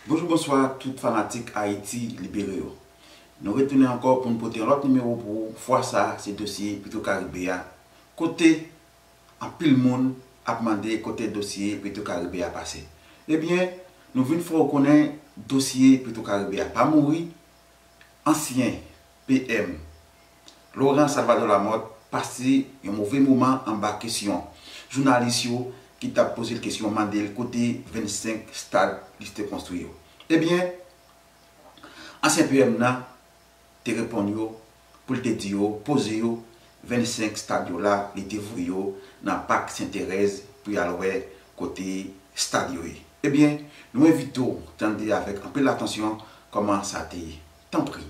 Bonjour, bonsoir, toutes fanatiques Haïti libéré. Nous retournons encore pour nous porter l'autre numéro pour voir ça, ces dossiers plutôt Caribéa. Côté, en pile monde a demandé côté dossier plutôt Caribéa passé. Eh bien, nous venons faire reconnaître dossier plutôt Caribéa pas mourir. Ancien PM Laurent Salvador Lamotte passé un mauvais moment en bas question. Journaliste qui t'a posé la question Mandel côté 25 stades listés construits. Eh bien, ancien PM n'a te répondu pour te dire poser 25 stades là, il était voué dans Parc Sainte-Thérèse puis alors côté stade. Eh bien, nous invitons tendre avec un peu d'attention comment ça t'est. Tant pis.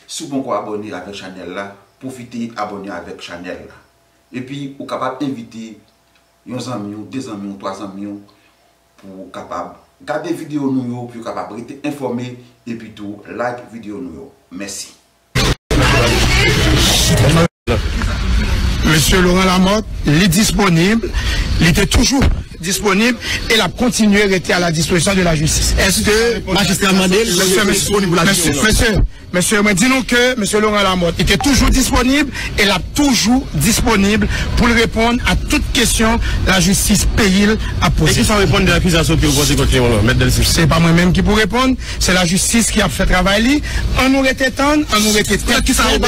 Si vous pouvez abonner avec Chanel là, profitez abonner avec Chanel là. Et puis, vous capable d'inviter 1 ami, 2 amis, 3 amis pour capable garder vidéo nous pour capable être informé et puis tout like vidéo nous. Merci. Monsieur Laurent Lamotte, il est disponible, il était toujours disponible et il a continué à rester à la disposition de la justice. Est-ce que magistrat Mandel, monsieur, dis-nous que monsieur Laurent Lamotte était toujours disponible et il a toujours disponible pour répondre à toute question la justice pays a posé. Et qui sans répondre de l'accusation que vous posez contre M. C'est pas moi-même qui pour répondre, c'est la justice qui a fait travail. On nous était tendre, on nous était tête. Qui ça nous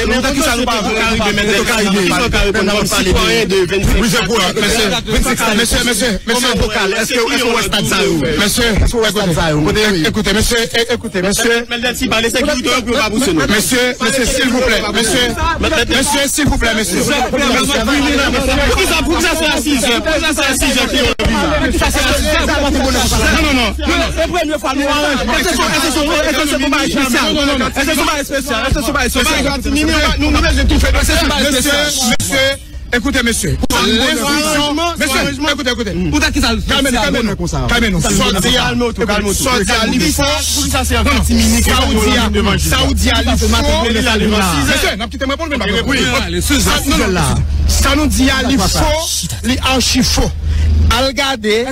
écoutez, monsieur, s'il vous plaît, monsieur, s'il vous plaît, monsieur. Écoutez, monsieur. Écoutez. Calmez-nous. Ça nous dit à faux, les archi faux. À regarder.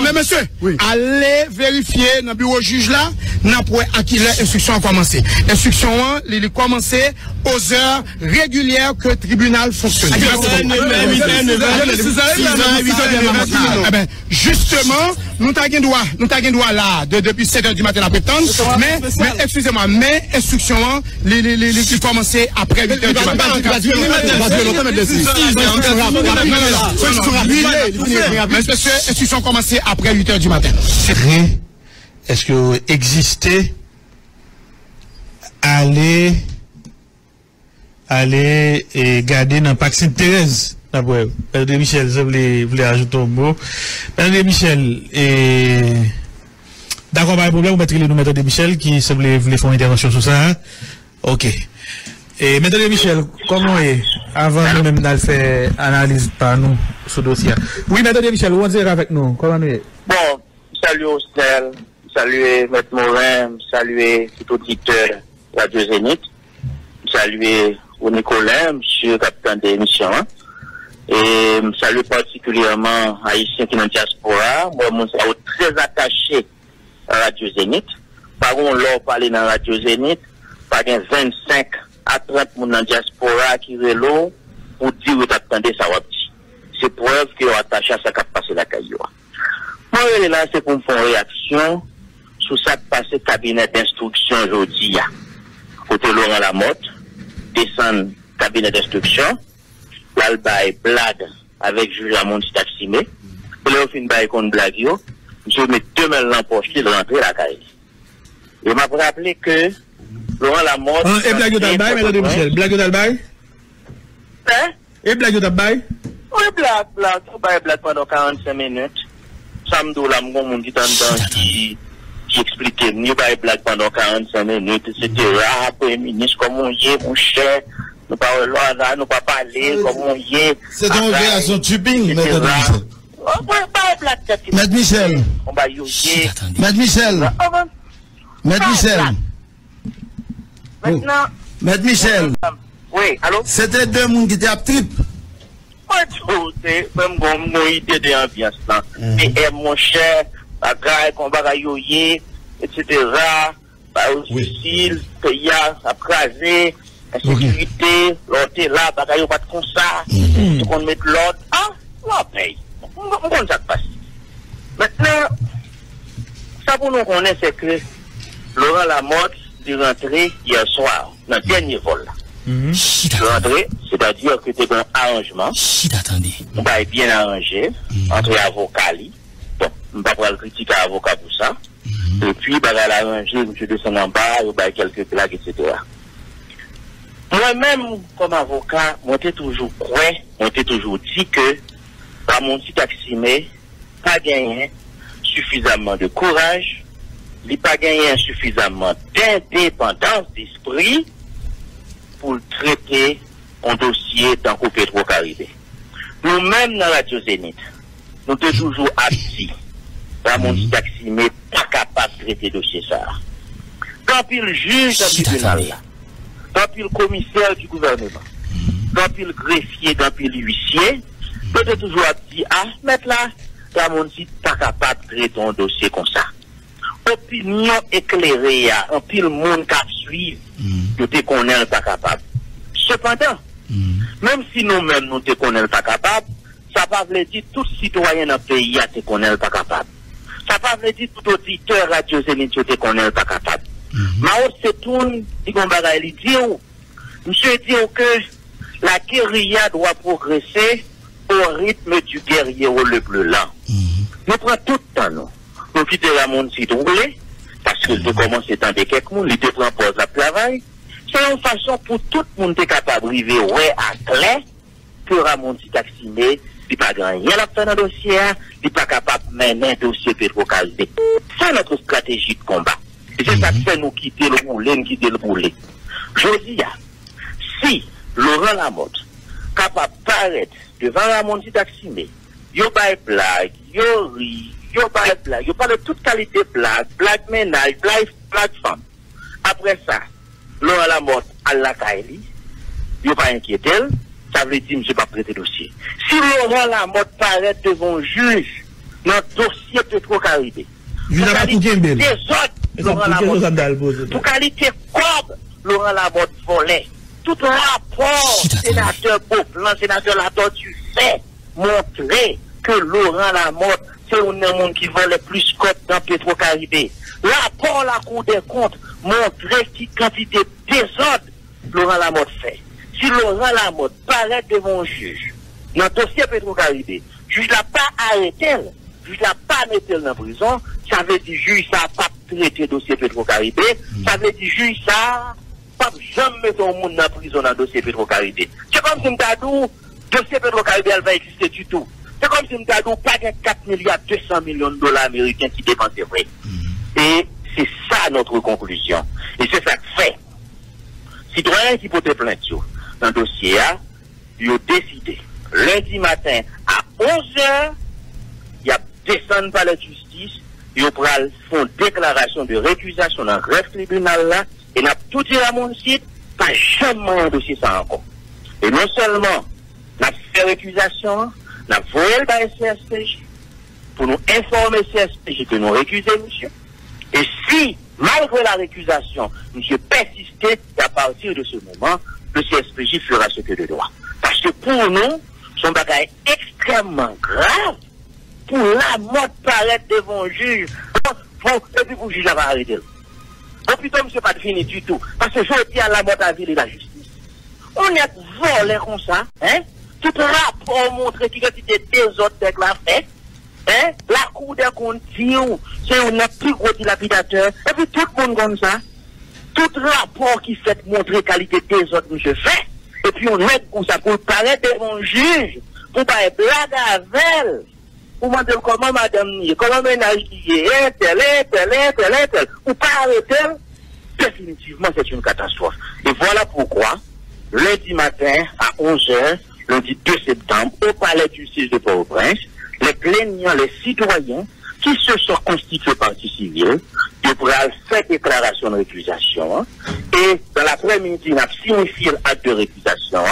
Mais monsieur, allez vérifier dans le bureau juge là, n'a pas à qui l'instruction a commencé. L'instruction a commencé aux heures régulières que le tribunal fonctionne. Justement, nous t'avons droit là, depuis 7h du matin à prétendre, mais excusez-moi, mais instruction qui commençait après 8h du matin. Monsieur, instruction commencée après 8h du matin. Est-ce que vous existez aller et garder dans le Parc Sainte-Thérèse? Père Michel, je voulais ajouter un mot. Père Michel, d'accord, pas de problème, vous mettrez les noms de Michel qui voulait faire une intervention sur ça. Ok. Et Maître Michel, comment est, avant nous-mêmes d'aller faire analyse par nous sur ce dossier? Oui, Maître Michel, vous êtes avec nous, comment est? Bon, salut Ostel, salut Maître Morin, salut tout auditeur Radio Zénith, salut au Nicolas, monsieur capitaine d'émission, et salut particulièrement Haïtien qui est dans la diaspora. Moi, je suis très attaché à Radio Zénith. Par contre, là, parler dans Radio Zénith, par 25 à 30 personnes dans la diaspora qui relou pour dire que tu attendais ça. C'est preuve que tu attaché à ça qui a passé la caillou. Moi, là, c'est pour me faire une réaction sur ça qui a passé cabinet d'instruction aujourd'hui. Côté Laurent Lamotte, descend cabinet d'instruction, là, le bail blague avec juge Amon Taximé. Et là, au fin bail contre blague, je mets 2 mains dans la poche de rentrer la caille. Et m'a rappelé que Laurent Lamotte. Et blague de bail, Maître Michel, blague de bail? Hein? Et blague de bail? Oui, blague pendant 45 minutes. Samedi, là, mon monde qui est en dedans qui expliquait, nous, blague pendant 45 minutes, etc. Premier ministre, comment on y est, mon cher. Nous ne pas parler, comment on y est. C'est une opération tubing, Maître Michel. Maître Michel. Maître Michel. Maître Michel. Maintenant. Maître Michel. Oui, allô? C'était 2 personnes qui étaient à trip. Moi, c'est même une idée d'ambiance là. Et mon cher, bagaille, combat yoyé, etc. Difficile, pays à craser, insécurité, l'autre là, bagaille pas de comme ça, tout qu'on met l'autre, ah, on paye. On ça passe. Maintenant, ça pour nous connaître, c'est que Laurent Lamotte est rentré hier soir, dans le dernier vol là. Rentré, c'est-à-dire que c'est un arrangement. On va être bien arrangé entre avocats. Bon, on va pas critiquer l'avocat pour ça. Et puis, on va l'arranger, M. descend en bas, il va quelques blagues, etc. Moi-même, comme avocat, moi, j'ai toujours cru, moi, j'ai toujours dit que Ramon Taximé pas gagné suffisamment de courage, il n'a pas gagné suffisamment d'indépendance d'esprit pour traiter un dossier dans le Petro-Caribé. Nous-mêmes, dans la Radio Zénith, nous sommes toujours absents. Ramon Taximé pas capable de traiter le dossier ça. Tant pis le juge dans le tribunal, tant pis le commissaire du gouvernement, tant pis le greffier, tant pis l'huissier, peut-être toujours dit, ah, mettre là, Ramon pas capable de traiter un dossier comme ça. Opinion éclairée, un pile monde qui suit, nous te connaissons pas capable. Cependant, même si nous-mêmes nous te connaissons pas capable, ça ne veut pas dire tout citoyen dans le pays te connaît pas capable. Ça ne veut pas dire tout auditeur Radio Zénith te connaît pas capable. Mais c'est tout, dit qu'on va dire, monsieur dit que la guérilla doit progresser au rythme du guerrier le plus lent. Nous prenons tout le temps, nous. Nous quittons la monde si vous voulez, parce que nous commençons dans des quelques monde, ils te prennent pause à travail. C'est une façon pour tout le monde capable d'arriver ouais à clair que Ramon Taximé, il n'est pas gagné la fin dans le dossier, il n'est pas capable de mener un dossier Petro-Caribé. C'est notre stratégie de combat. Et c'est ça qui fait nous quitter le boulet, Je dis, si Laurent Lamotte capable de paraître devant Ramon Taximé, il y a pas de blague, il y a ri, il y a pas de blague, il y a pas de toute qualité de blague ménage, blague femme. Après ça, Laurent Lamotte à la Kaili, il n'y a pas inquiété, ça veut dire que je ne vais pas prêter dossier. Si Laurent Lamotte paraît devant un juge dans le dossier Petro-Caribé, pour qualité des autres, pour qualité corps, Laurent Lamotte volait. Tout rapport, sénateur Beauplan, sénateur Latorre, tu sais montrer que Laurent Lamotte, c'est un monde qui vole le plus code dans Petro-Caribé. Rapport la Cour des comptes montrer qui quantité de désordre Laurent Lamotte fait. Si Laurent Lamotte paraît devant un juge, dans le dossier Petro-Caribé, le juge l'a pas arrêté, le juge l'a pas mis dans la prison, ça veut dire que le juge n'a pas traité le dossier Petro-Caribé, ça veut dire que le juge n'a pas jamais mettre un monde dans la prison dans le dossier Petro-Caribé. C'est comme si le dossier Petro-Caribé va exister du tout. C'est comme si nous avons pas 4 milliards 200 millions de dollars américains qui dépensent vrai. Et c'est ça notre conclusion. Et c'est ça que fait. Citoyens qui portent plainte dans le dossier, ils ont décidé lundi matin à 11h, il y a descendu par la justice, ils ont fait une déclaration de récusation dans le greffe tribunal là, et n'a tout dit à mon site, pas jamais un dossier ça encore. Et non seulement, n'a fait récusation, n'a volé le CSPJ pour nous informer CSPJ que nous récusons, monsieur. Et si, malgré la récusation, monsieur persistait, à partir de ce moment, le CSPJ fera ce que de droit. Parce que pour nous, son bagage est extrêmement grave. Pour la mort paraître devant un juge, et puis pour le juge va arrêter. Bon, plutôt, monsieur, pas de fini du tout. Parce que je dis à la mort à ville et la justice. On est volé comme ça, hein? Tout rapport montre qui quantité des autres déclarés, hein? La Cour des comptes dit, c'est un plus gros dilapidateur, et puis tout le monde comme ça. Tout rapport qui fait montrer qualité des autres, monsieur, fait, et puis on met comme ça pour paraître devant un juge, pour pas être blague avec elle, pour demander comment madame nie, comment ménage qui est, tel, ou pas arrêter, définitivement c'est une catastrophe. Et voilà pourquoi, lundi matin à 11h, lundi 2 septembre, au palais du justice de Port-au-Prince, les plaignants, les citoyens qui se sont constitués partie civile, devront faire déclaration de récusation, et dans l'après-midi, on a signifié l'acte de récusation,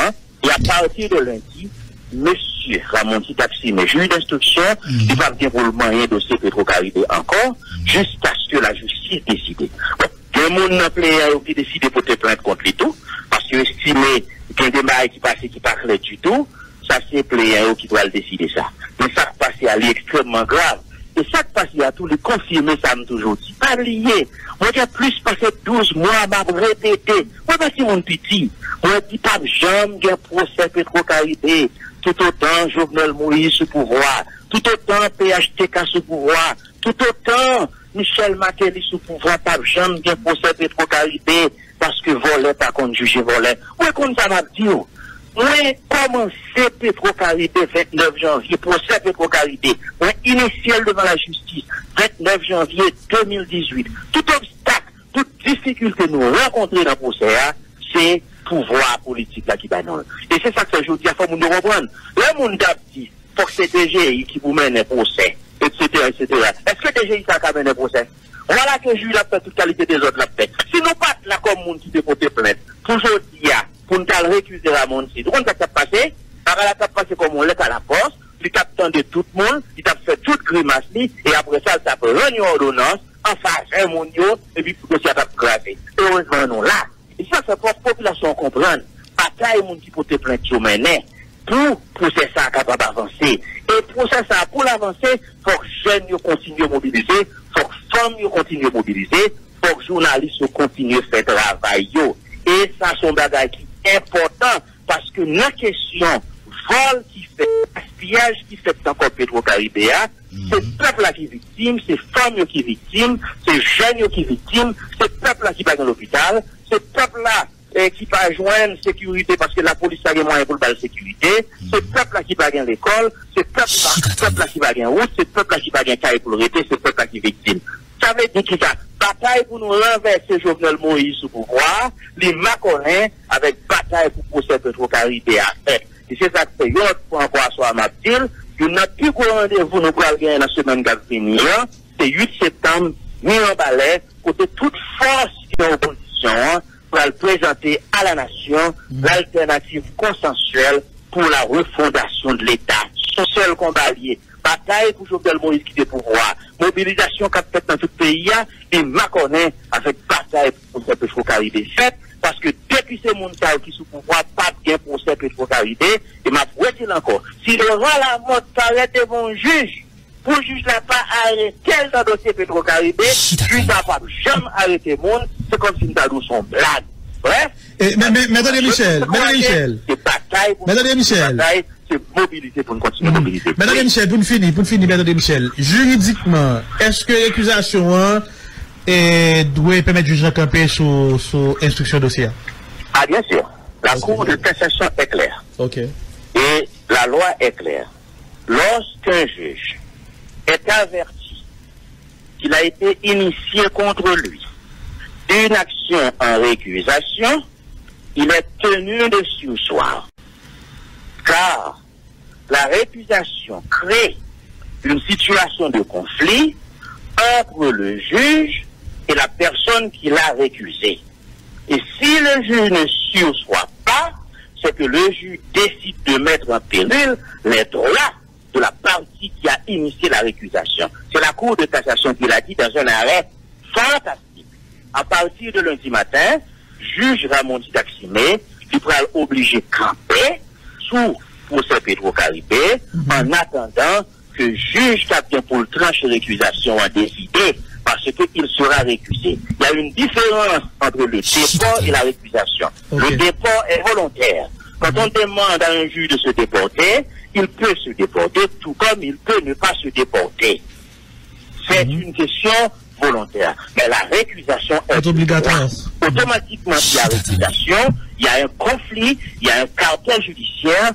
et à partir de lundi, monsieur monsieur Ramon Taxi, mais juge d'instruction, il va bien pour le moyen dossier Petro-Caribé encore, jusqu'à ce que la justice décide. Il y a un monde qui décide pour te plaindre contre lui tout, parce que estimé qu'il y a des mailles qui passent qui pas clair du tout, ça c'est player qui doit le décider ça. Mais ça qui passe à lui extrêmement grave. Et ça qui passe à tout, les confirmer ça me toujours dit. Pas lié. Moi j'ai plus passé 12 mois à répéter. Moi pas si mon petit. Moi dis pas jamais qu'il y a procès Petro-Caribé. Tout autant Jovenel Moïse sous pouvoir. Tout autant PHTK sous pouvoir. Tout autant Michel Makeli sous pouvoir. Pas jamais qu'il y a procès Petro-Caribé. Parce que voler pas qu'on juge voler. Ouais, comme ça m'a dit. Oui, commencé Petro-Caribé 29 janvier, procès Petro-Caribé, oui, initial devant la justice, 29 janvier 2018. Tout obstacle, toute difficulté nous rencontrer dans le procès, c'est pouvoir politique là qui banal. Et c'est ça que je dis, il faut nous reprendre. Le monde a dit, faut que c'est DGI qui vous mène un procès, etc., etc. Est-ce que DGI ça mène un procès? Voilà que le juge a fait toute qualité des autres la fait. Sinon, pas là comme monde qui déporte plainte. Pour aujourd'hui, pour nous récuser la monde, si. Donc, on t'a passé, ça passé comme on l'est à la poste, il t'a attendu tout le monde, il t'a fait toute grimace, et après ça, ça peut rendre une ordonnance, en face, un monde, et puis, pour que ça t'a gravé. Heureusement, non, là. Et ça, c'est pour la population comprendre. Bataille, monde qui peut te plaindre sur mener, pour procès ça capable d'avancer. Et procès ça, pour l'avancer, faut que jeunes continuent à mobiliser, faut que femmes continuent à mobiliser, faut que journalistes continuent à faire travail. Et ça, c'est un bagage qui est important parce que la question vol qui fait, gaspillage qui fait encore Petro-Caribé, c'est le peuple là qui est victime, c'est femmes qui est victime, c'est jeunes qui est victime, c'est le peuple là qui va dans l'hôpital, c'est le peuple là qui va joindre sécurité parce que la police a des moyens pour la sécurité, c'est le peuple là qui va dans l'école, c'est le peuple là qui va dans route, c'est le peuple là qui va dans carré pour l'arrêter, c'est le peuple là qui est victime. Ça veut dire que ça, bataille pour nous renverser Jovenel Moïse au pouvoir, les Maconais avec bataille pour procès Petro-Caribé à faire. Et c'est ça que c'est l'autre point encore soit à Mabdil, qu'il n'a plus qu'au rendez-vous nous pour gagner la semaine qui va venir, c'est 8 septembre, mis en balai, côté toute force qui est en opposition, pour le présenter à la nation l'alternative consensuelle pour la refondation de l'État. Son seul combat lié. Bataille pour Jovenel Moïse qui est pouvoir. Mobilisation qu'a fait dans tout le pays, et Maconais avec bataille pour procès Petro-Caribé. Fait, parce que depuis ces mondes qui sont pouvoir, pas bien procès Petro-Caribé, et m'a dit encore, si le roi la mort s'arrête devant un juge, pour le juge n'a pas arrêté dans le dossier Petro-Caribé, le juge n'a pas jamais arrêté le monde, c'est comme si nous avons son blague. Bref. Mesdames Michel, c'est bataille pour c'est mobiliser pour nous continuer à mobiliser. Mesdames et Michel, pour finir, Mesdames et Michel, juridiquement, est-ce que l'accusation doit permettre de juger un campé sous instruction dossier? Ah, bien sûr. La Cour de cassation est claire. OK. Et la loi est claire. Lorsqu'un juge est averti qu'il a été initié contre lui une action en récusation, il est tenu de surseoir. Car la récusation crée une situation de conflit entre le juge et la personne qui l'a récusé. Et si le juge ne sursoit pas, c'est que le juge décide de mettre en péril les droits de la partie qui a initié la récusation. C'est la Cour de cassation qui l'a dit dans un arrêt fantastique. À partir de lundi matin, juge Ramon Taximé, il sera obligé de camper sous procès Petro-Caribé en attendant que le juge qui a bien pour le trancher récusation a décidé parce qu'il sera récusé. Il y a une différence entre le déport et la récusation. Okay. Le déport est volontaire. Quand on demande à un juge de se déporter, il peut se déporter tout comme il peut ne pas se déporter. C'est une question volontaire. Mais la récusation est obligatoire. Automatiquement, il y a récusation, il y a un conflit, il y a un cartel judiciaire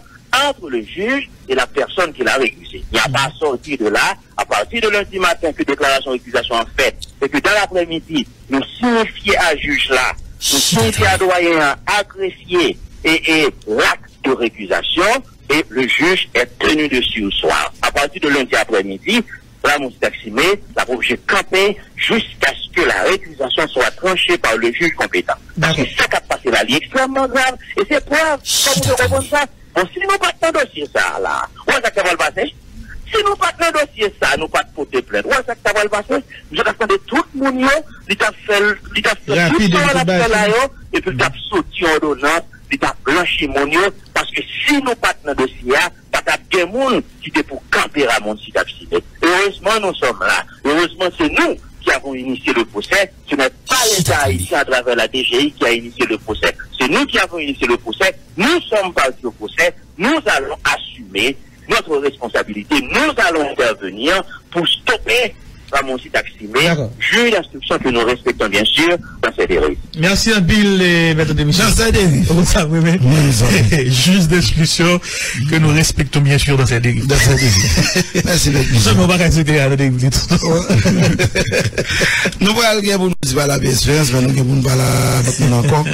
entre le juge et la personne qui l'a récusé. Il n'y a pas à sortir de là, à partir de lundi matin que déclaration de récusation en fait, et que dans l'après-midi, nous signifions à juge là, nous signifions à doyen à greffier et l'acte de récusation, et le juge est tenu de surseoir. À partir de lundi après-midi, Ramon Taximé l'a obligé de camper jusqu'à ce que la récusation soit tranchée par le juge compétent. Parce que ça qui a passé là, c'est extrêmement grave. Et c'est preuve, comme vous comprenez ça, Bon, si nous pas dans dossier ça, là, où est-ce que ça va le passer? Si nous pas dans dossier ça, nous pas de porter plainte. Où est-ce que ça va le passer? Nous attendons tout le monde, il t'a fait tout ça là, et puis il t'a sauté en ordonnance, il t'a blanchi mon parce que si nous pas dans dossier, pas de monde qui était pour camper à mon site abstinent. Heureusement, nous sommes là. Heureusement, c'est nous qui avons initié le procès. Ce n'est pas l'État ici à travers la DGI qui a initié le procès. C'est nous qui avons initié le procès. Nous sommes partis au procès. Nous allons assumer notre responsabilité. Nous allons intervenir pour stopper Ramon Sitaximé, juge d'instruction que nous respectons bien sûr dans ces dérives. Merci un pile, maître de Michel. Dans ces dérives. Juge d'instruction que nous respectons bien sûr dans ces dérives. Merci, maître Michel. Nous ne pouvons pas souhaiter à la dérive. Nous voyons que nous ne sommes pas la espérance, mais nous ne sommes pas la encore.